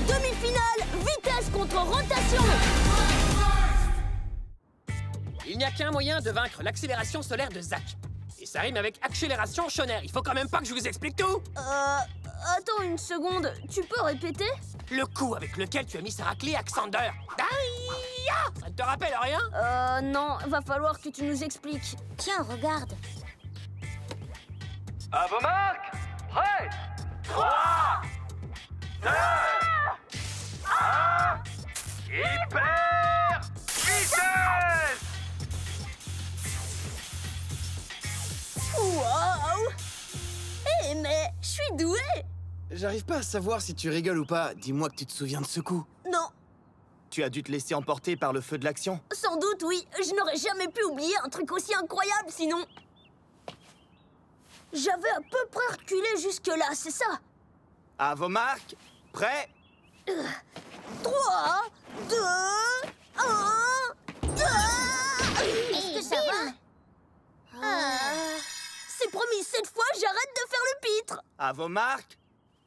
Demi-finale, vitesse contre rotation. Il n'y a qu'un moyen de vaincre l'accélération solaire de Zach. Et ça rime avec accélération Schoner. Il faut quand même pas que je vous explique tout. Attends une seconde, tu peux répéter? Le coup avec lequel tu as mis sa raclée à Xander. Aïe! Ça ne te rappelle rien? Non, va falloir que tu nous expliques. Tiens, regarde. À vos marques, prêts 3, 2, 1, hyper vitesse! Waouh! Eh, mais je suis douée! J'arrive pas à savoir si tu rigoles ou pas. Dis-moi que tu te souviens de ce coup. Non, Tu as dû te laisser emporter par le feu de l'action? sans doute, oui. Je n'aurais jamais pu oublier un truc aussi incroyable, sinon. J'avais à peu près reculé jusque-là, c'est ça? À vos marques, prêts 3, 2, 1, 2... Est-ce que ça va? C'est promis, cette fois, j'arrête de faire le pitre. À vos marques,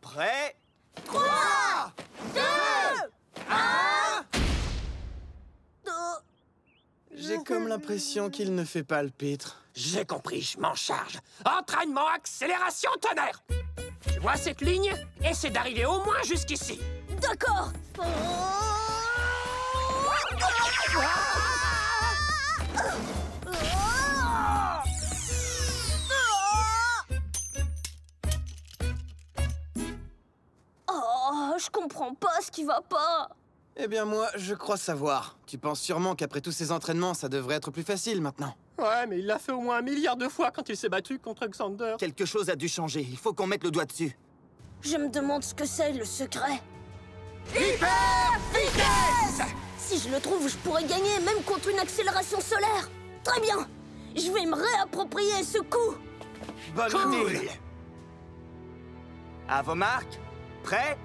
prêts 3, 2, 1... J'ai comme l'impression qu'il ne fait pas le pitre. J'ai compris, je m'en charge. Entraînement, accélération, tonnerre. Tu vois cette ligne? Essaie d'arriver au moins jusqu'ici. D'accord. Oh, je comprends pas ce qui va pas. Eh bien moi, je crois savoir. Tu penses sûrement qu'après tous ces entraînements, ça devrait être plus facile maintenant. Ouais, mais il l'a fait au moins 1 milliard de fois quand il s'est battu contre Xander. Quelque chose a dû changer, il faut qu'on mette le doigt dessus. Je me demande ce que c'est, le secret. Hyper vitesse! Si je le trouve, je pourrais gagner, même contre une accélération solaire. Très bien. Je vais me réapproprier ce coup. Bonne Cool. idée. À vos marques, prêts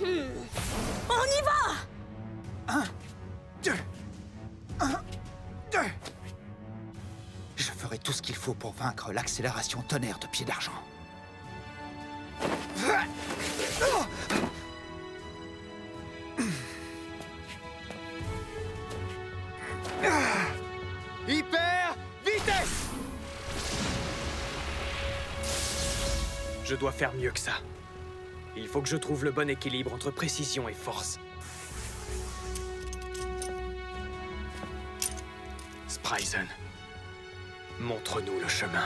On y va. 2, 1, 2. Je ferai tout ce qu'il faut pour vaincre l'accélération tonnerre de Pied d'Argent. Hyper vitesse! Je dois faire mieux que ça. Il faut que je trouve le bon équilibre entre précision et force. Spryzen, montre-nous le chemin.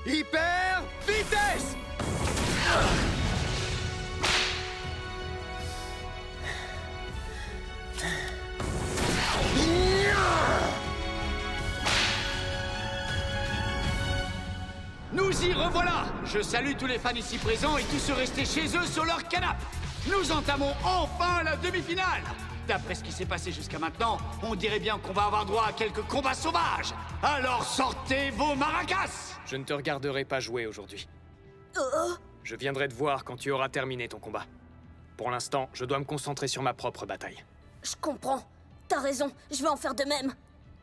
Hyper vitesse! Nous y revoilà! Je salue tous les fans ici présents et tous ceux restés chez eux sur leur canapé. Nous entamons enfin la demi-finale! D'après ce qui s'est passé jusqu'à maintenant, on dirait bien qu'on va avoir droit à quelques combats sauvages. Alors sortez vos maracas! Je ne te regarderai pas jouer aujourd'hui. Je viendrai te voir quand tu auras terminé ton combat. Pour l'instant, je dois me concentrer sur ma propre bataille. Je comprends. T'as raison, je vais en faire de même.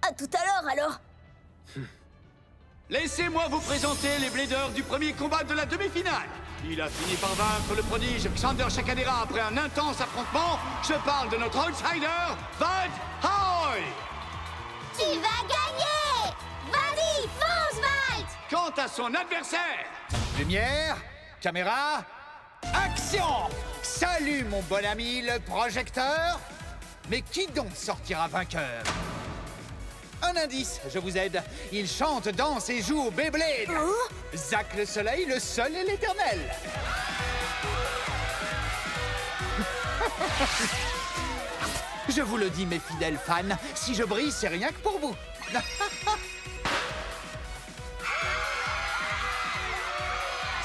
À tout à l'heure, alors. Laissez-moi vous présenter les Bladers du premier combat de la demi-finale. Il a fini par vaincre le prodige Xander Shakadera après un intense affrontement. Je parle de notre outsider, Valt Hoy. Tu vas gagner! Vas-y, fonce, Valt! Quant à son adversaire, Lumière, caméra, action! Salut mon bon ami le projecteur! Mais qui donc sortira vainqueur? Un indice, je vous aide. Il chante, danse et joue au Beyblade. Zach le Soleil, le seul et l'éternel. Je vous le dis, mes fidèles fans, si je brille, c'est rien que pour vous.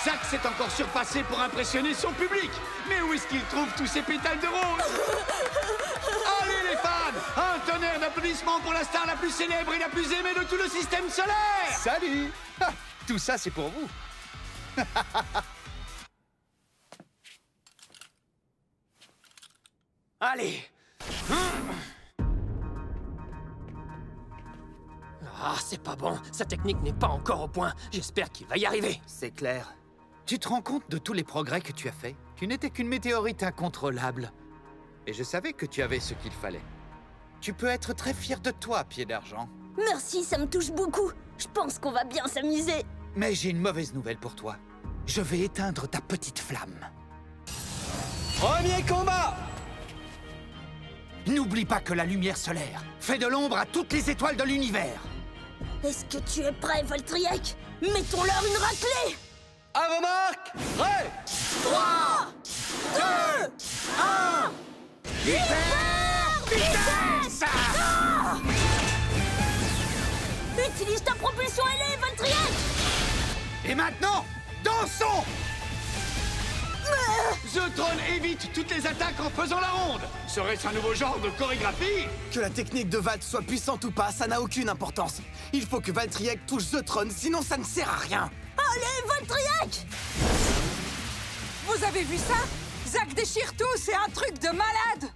Zach s'est encore surpassé pour impressionner son public. Mais où est-ce qu'il trouve tous ces pétales de rose? Allez les fans, un tonnerre d'applaudissements pour la star la plus célèbre et la plus aimée de tout le système solaire. Salut! Ah, tout ça, c'est pour vous. Allez. Ah, c'est pas bon. Sa technique n'est pas encore au point. J'espère qu'il va y arriver. C'est clair. Tu te rends compte de tous les progrès que tu as faits? Tu n'étais qu'une météorite incontrôlable. Et je savais que tu avais ce qu'il fallait. Tu peux être très fier de toi, Pied d'Argent. Merci, ça me touche beaucoup. Je pense qu'on va bien s'amuser. Mais j'ai une mauvaise nouvelle pour toi. Je vais éteindre ta petite flamme. Premier combat! N'oublie pas que la lumière solaire fait de l'ombre à toutes les étoiles de l'univers. Est-ce que tu es prêt, Valtryek? Mettons-leur une raclée! À vos marques! Prêt! 3, 2, 1... Vitesse! Utilise ta propulsion ailée, Valtryek! Et maintenant, dansons! Zeutron évite toutes les attaques en faisant la ronde. Serait-ce un nouveau genre de chorégraphie? Que la technique de Valt soit puissante ou pas, ça n'a aucune importance. Il faut que Valtryek touche Zeutron, sinon ça ne sert à rien. Allez, Valtryek! Vous avez vu ça? Zack déchire tout, c'est un truc de malade!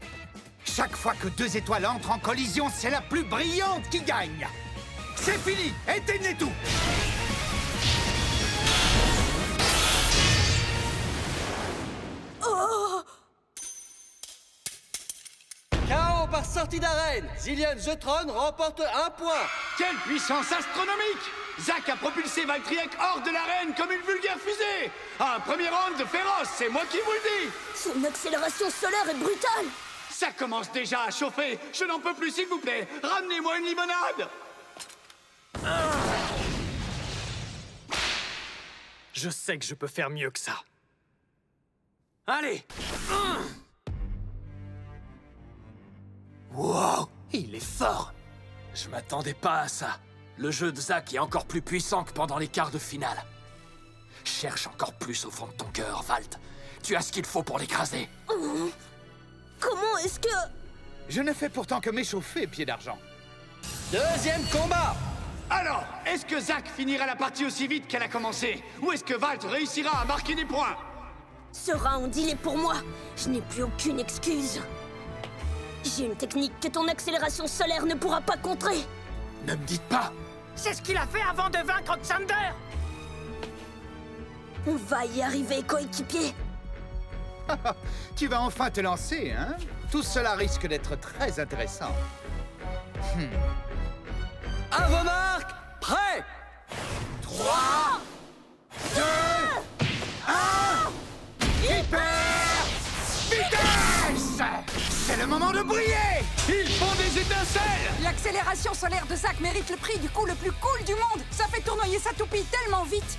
Chaque fois que deux étoiles entrent en collision, c'est la plus brillante qui gagne. C'est fini, éteignez tout! KO par sortie d'arène. Zillion Zeutron remporte 1 point. Quelle puissance astronomique! Zack a propulsé Valtryek hors de l'arène comme une vulgaire fusée. Un premier round féroce, c'est moi qui vous le dis. Son accélération solaire est brutale. Ça commence déjà à chauffer. Je n'en peux plus, s'il vous plaît. Ramenez-moi une limonade. Je sais que je peux faire mieux que ça. Allez! Wow! Il est fort! Je m'attendais pas à ça. Le jeu de Zack est encore plus puissant que pendant les quarts de finale. Cherche encore plus au fond de ton cœur, Valt. Tu as ce qu'il faut pour l'écraser. Comment est-ce que... Je ne fais pourtant que m'échauffer, Pied d'Argent. Deuxième combat! Alors, est-ce que Zack finira la partie aussi vite qu'elle a commencé? Ou est-ce que Valt réussira à marquer des points? Ce round, il est pour moi. Je n'ai plus aucune excuse. J'ai une technique que ton accélération solaire ne pourra pas contrer. Ne me dites pas! C'est ce qu'il a fait avant de vaincre Xander! On va y arriver, coéquipier. Tu vas enfin te lancer, hein? Tout cela risque d'être très intéressant. À vos marques! Prêt! 3, 2, 1... Hyper vitesse! C'est le moment de briller! Ils font des étincelles! L'accélération solaire de Zack mérite le prix du coup le plus cool du monde! Ça fait tournoyer sa toupie tellement vite!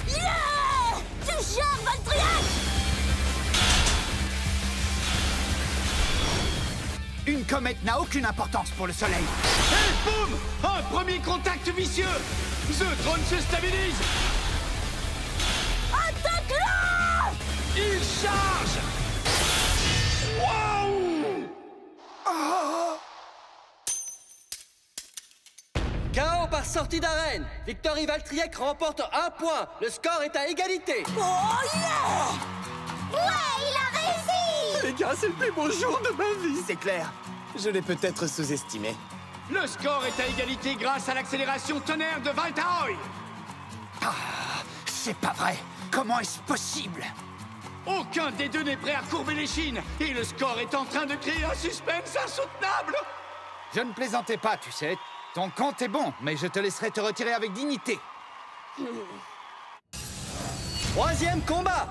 Yeah! Tu gères, Valtryek! Une comète n'a aucune importance pour le Soleil. Et boum! Un premier contact vicieux! Zeutron se stabilise! Attaque-le! Il charge! Waouh! KO par sortie d'arène. Victory Valtryek remporte 1 point. Le score est à égalité. Oh yeah! Ouais, il a réussi! Les gars, c'est le plus beau jour de ma vie, c'est clair. Je l'ai peut-être sous-estimé. Le score est à égalité grâce à l'accélération tonnerre de Valtaoy! C'est pas vrai. Comment est-ce possible? Aucun des deux n'est prêt à courber les chines et le score est en train de créer un suspense insoutenable! Je ne plaisantais pas, tu sais. Ton compte est bon, mais je te laisserai te retirer avec dignité. Troisième combat!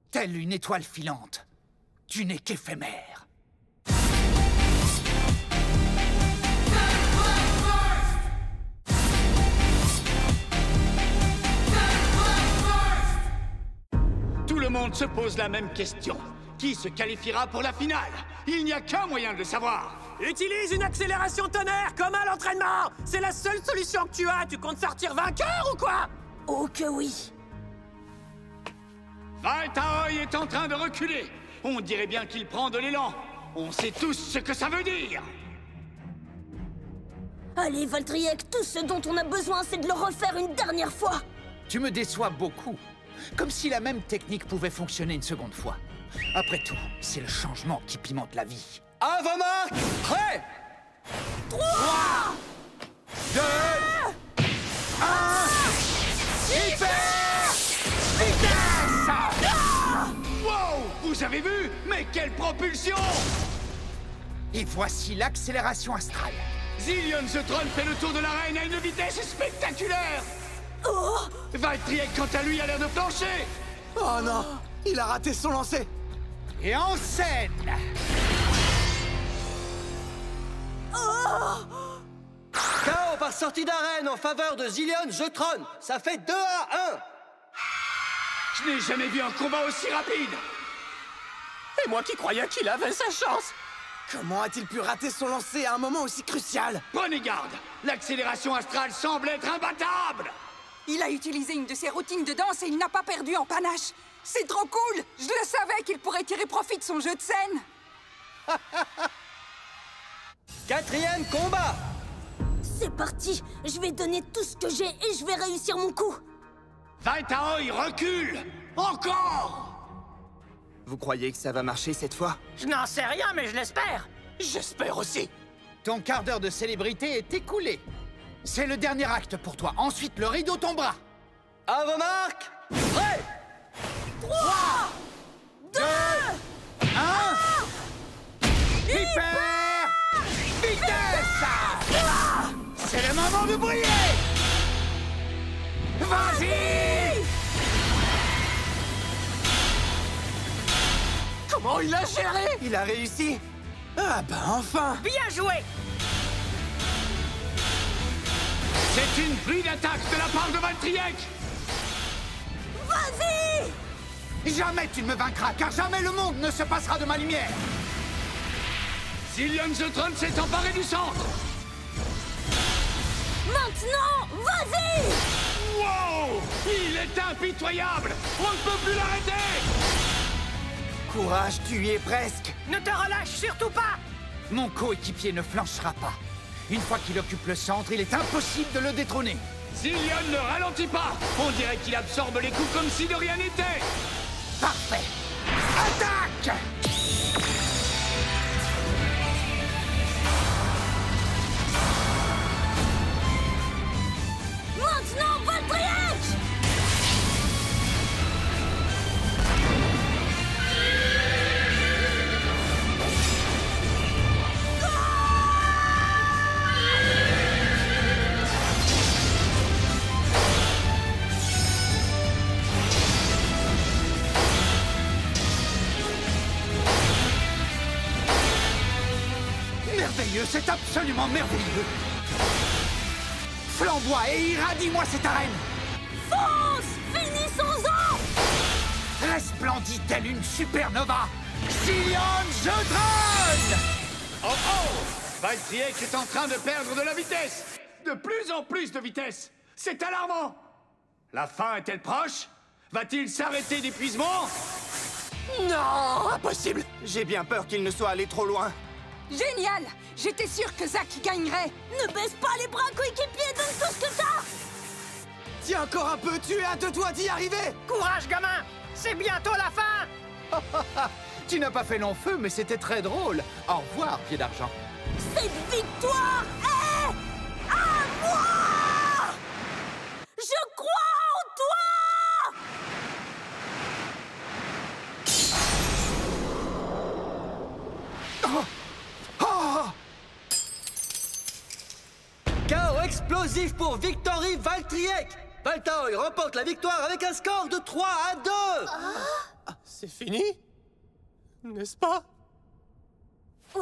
Telle une étoile filante, tu n'es qu'éphémère. Tout le monde se pose la même question. Qui se qualifiera pour la finale? Il n'y a qu'un moyen de le savoir. Utilise une accélération tonnerre comme à l'entraînement! C'est la seule solution que tu as! Tu comptes sortir vainqueur ou quoi? Oh que oui! Valtaoy est en train de reculer. On dirait bien qu'il prend de l'élan. On sait tous ce que ça veut dire. Allez, Valtryek, tout ce dont on a besoin, c'est de le refaire une dernière fois! Tu me déçois beaucoup. Comme si la même technique pouvait fonctionner une seconde fois. Après tout, c'est le changement qui pimente la vie. À vos marques! Prêt! 3, 2, 1... Vous avez vu? Mais quelle propulsion! Et voici l'accélération astrale. Zillion The Tron fait le tour de l'arène à une vitesse spectaculaire! Valtryek, quant à lui, a l'air de plancher! Oh non! Il a raté son lancer! Et en scène! KO par sortie d'arène en faveur de Zillion The Tron. Ça fait 2-1. Je n'ai jamais vu un combat aussi rapide! Et moi qui croyais qu'il avait sa chance! Comment a-t-il pu rater son lancer à un moment aussi crucial? Prenez garde! L'accélération astrale semble être imbattable! Il a utilisé une de ses routines de danse et il n'a pas perdu en panache. C'est trop cool! Je le savais qu'il pourrait tirer profit de son jeu de scène. 4e combat. C'est parti. Je vais donner tout ce que j'ai et je vais réussir mon coup. Valtaoi recule! Encore! Vous croyez que ça va marcher cette fois? Je n'en sais rien, mais je l'espère! J'espère aussi! Ton quart d'heure de célébrité est écoulé. C'est le dernier acte pour toi. Ensuite, le rideau tombera. À vos marques. Prêt. 3, 2, 1. Hyper vitesse! C'est le moment de briller! Vas-y! Comment il a géré? Il a réussi! Ah bah enfin! Bien joué! C'est une pluie d'attaques de la part de Valtryek! vas-y! Jamais tu ne me vaincras, car jamais le monde ne se passera de ma lumière! Zillion The Tron s'est emparé du centre! Maintenant, vas-y! Wow! Il est impitoyable! On ne peut plus l'arrêter! Courage, tu y es presque! Ne te relâche surtout pas! Mon coéquipier ne flanchera pas. Une fois qu'il occupe le centre, il est impossible de le détrôner. Zillion ne ralentit pas! On dirait qu'il absorbe les coups comme si de rien n'était! Parfait! Attaque! Maintenant, Valtryek! Merveilleux, c'est absolument merveilleux! Flamboie et irradie-moi cette arène! Fonce! Finissons-en! Resplendit telle une supernova! Zillion The Tron! Oh oh! Valtryek est en train de perdre de la vitesse! De plus en plus de vitesse! C'est alarmant! La fin est-elle proche? Va-t-il s'arrêter d'épuisement? Non! Impossible! J'ai bien peur qu'il ne soit allé trop loin. Génial! J'étais sûre que Zack gagnerait. Ne baisse pas les bras, coéquipier! Donne tout ce que t'as! Tiens encore un peu, tu es à 2 doigts d'y arriver! Courage, gamin! C'est bientôt la fin! Tu n'as pas fait long feu, mais c'était très drôle. Au revoir, pied d'argent. Cette victoire est à moi! Je crois en toi! KO explosif pour Victory Valtryek. Valtaoi remporte la victoire avec un score de 3-2. C'est fini? N'est-ce pas? J'ai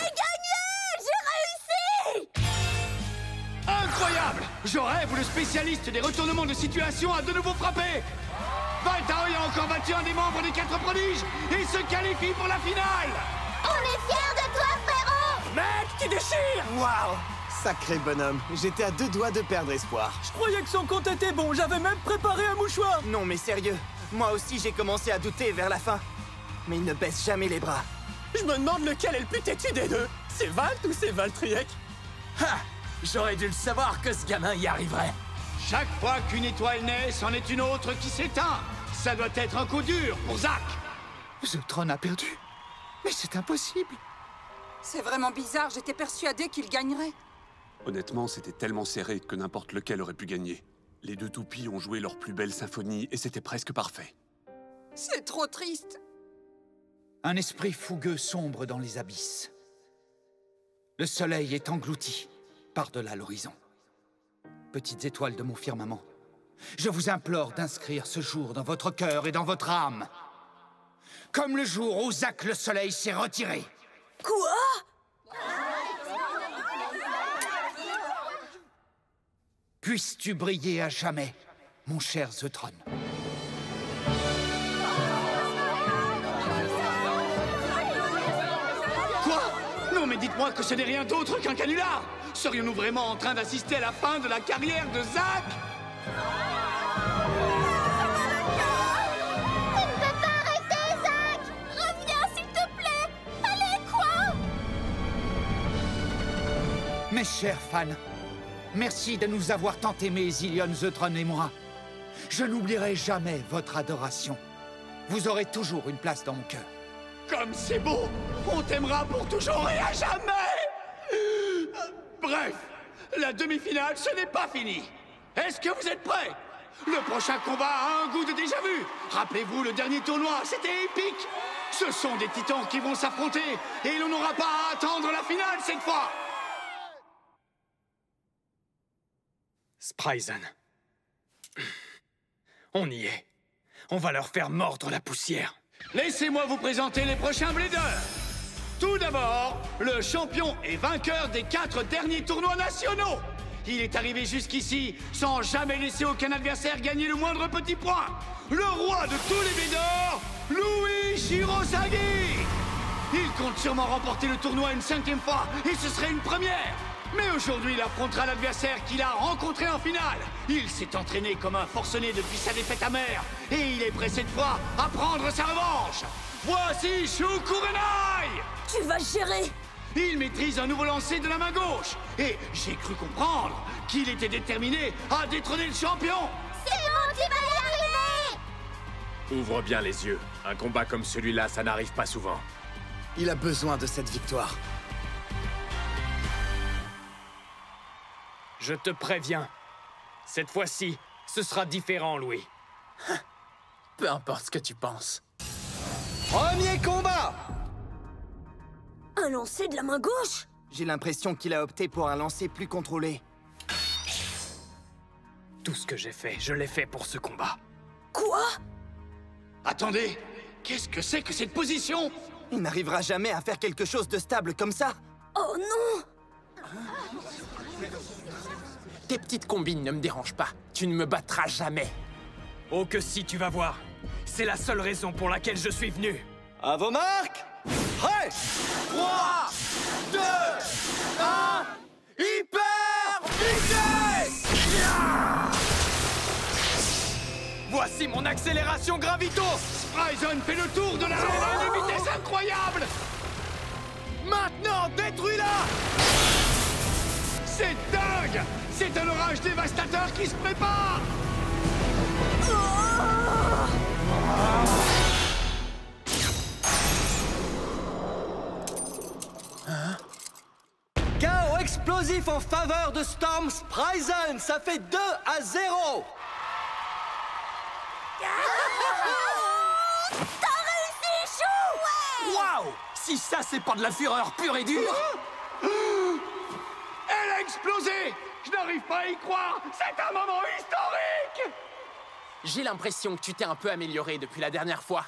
gagné! J'ai réussi! Incroyable! Je rêve où le spécialiste des retournements de situation a de nouveau frappé! Valtaoi a encore battu un des membres des 4 prodiges et se qualifie pour la finale! On est fiers de toi, frérot! Mec, tu déchires! Waouh! Sacré bonhomme, j'étais à 2 doigts de perdre espoir. Je croyais que son compte était bon, j'avais même préparé un mouchoir! Non mais sérieux, moi aussi j'ai commencé à douter vers la fin. Mais il ne baisse jamais les bras. Je me demande lequel est le plus têtu des deux! C'est Valt ou c'est Valtryek? Ha! J'aurais dû le savoir que ce gamin y arriverait. Chaque fois qu'une étoile naît, c'en est une autre qui s'éteint. Ça doit être un coup dur pour Zack. The Tron a perdu. Mais c'est impossible. C'est vraiment bizarre, j'étais persuadée qu'il gagnerait. Honnêtement, c'était tellement serré que n'importe lequel aurait pu gagner. Les deux toupies ont joué leur plus belle symphonie et c'était presque parfait. C'est trop triste. Un esprit fougueux sombre dans les abysses. Le soleil est englouti par-delà l'horizon. Petites étoiles de mon firmament, je vous implore d'inscrire ce jour dans votre cœur et dans votre âme. Comme le jour où Zack le soleil s'est retiré. Quoi? Puisses-tu briller à jamais, mon cher Zeutron. Quoi? Non mais dites-moi que ce n'est rien d'autre qu'un canular! Serions-nous vraiment en train d'assister à la fin de la carrière de Zack? Tu ne peux pas arrêter, Zack! Reviens, s'il te plaît! Allez, quoi? Mes chers fans, merci de nous avoir tant aimés, Zillion, Zeutron et moi. Je n'oublierai jamais votre adoration. Vous aurez toujours une place dans mon cœur. Comme c'est beau! On t'aimera pour toujours et à jamais! Bref, la demi-finale, ce n'est pas fini. Est-ce que vous êtes prêts? Le prochain combat a un goût de déjà-vu. Rappelez-vous, le dernier tournoi, c'était épique. Ce sont des titans qui vont s'affronter et l'on n'aura pas à attendre la finale cette fois. Spryzen. On y est. On va leur faire mordre la poussière. Laissez-moi vous présenter les prochains Bladers. Tout d'abord, le champion et vainqueur des 4 derniers tournois nationaux. Il est arrivé jusqu'ici sans jamais laisser aucun adversaire gagner le moindre petit point. Le roi de tous les Bladers, Louis Shirosagi. Il compte sûrement remporter le tournoi une 5e fois et ce serait une première. Mais aujourd'hui, il affrontera l'adversaire qu'il a rencontré en finale. Il s'est entraîné comme un forcené depuis sa défaite amère. Et il est prêt cette fois à prendre sa revanche. Voici Shu Kurenai! Tu vas gérer! Il maîtrise un nouveau lancer de la main gauche. Et j'ai cru comprendre qu'il était déterminé à détrôner le champion. C'est bon, tu vas y arriver! Ouvre bien les yeux. Un combat comme celui-là, ça n'arrive pas souvent. Il a besoin de cette victoire. Je te préviens. Cette fois-ci, ce sera différent, Louis. Peu importe ce que tu penses. Premier combat! Un lancer de la main gauche? J'ai l'impression qu'il a opté pour un lancer plus contrôlé. Tout ce que j'ai fait, je l'ai fait pour ce combat. Quoi? Attendez, qu'est-ce que c'est que cette position? Il n'arrivera jamais à faire quelque chose de stable comme ça. Oh non! Tes petites combines ne me dérangent pas. Tu ne me battras jamais. Oh que si, tu vas voir. C'est la seule raison pour laquelle je suis venu. À vos marques! Prêt! 3, 2, 1, hyper vitesse! Voici mon accélération gravito! Spryzen fait le tour de l'arène à une vitesse incroyable! Maintenant, détruis-la! C'est dingue! C'est un orage dévastateur qui se prépare! Chaos explosif en faveur de Storm Spryzen. Ça fait 2-0. T'as réussi, Chou! Waouh! Si ça, c'est pas de la fureur pure et dure! Elle a explosé! Je n'arrive pas à y croire! C'est un moment historique! J'ai l'impression que tu t'es un peu amélioré depuis la dernière fois.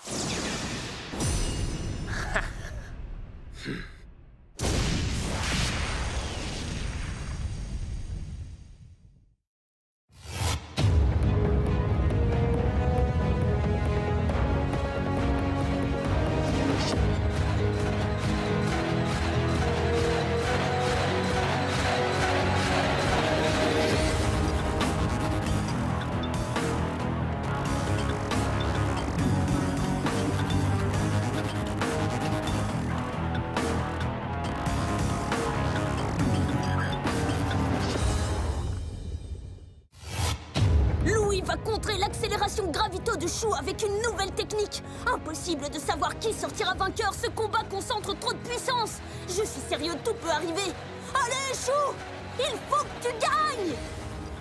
Va contrer l'accélération gravito de Chou avec une nouvelle technique. Impossible de savoir qui sortira vainqueur, ce combat concentre trop de puissance. Je suis sérieux, tout peut arriver. Allez, Chou! Il faut que tu gagnes!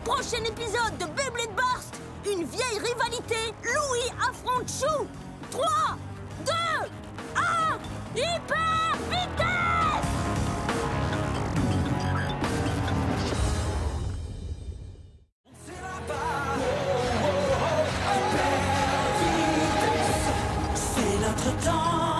Prochain épisode de Beyblade Burst, une vieille rivalité, Louis affronte Chou. 3, 2, 1, hyper vitesse! C'est notre temps.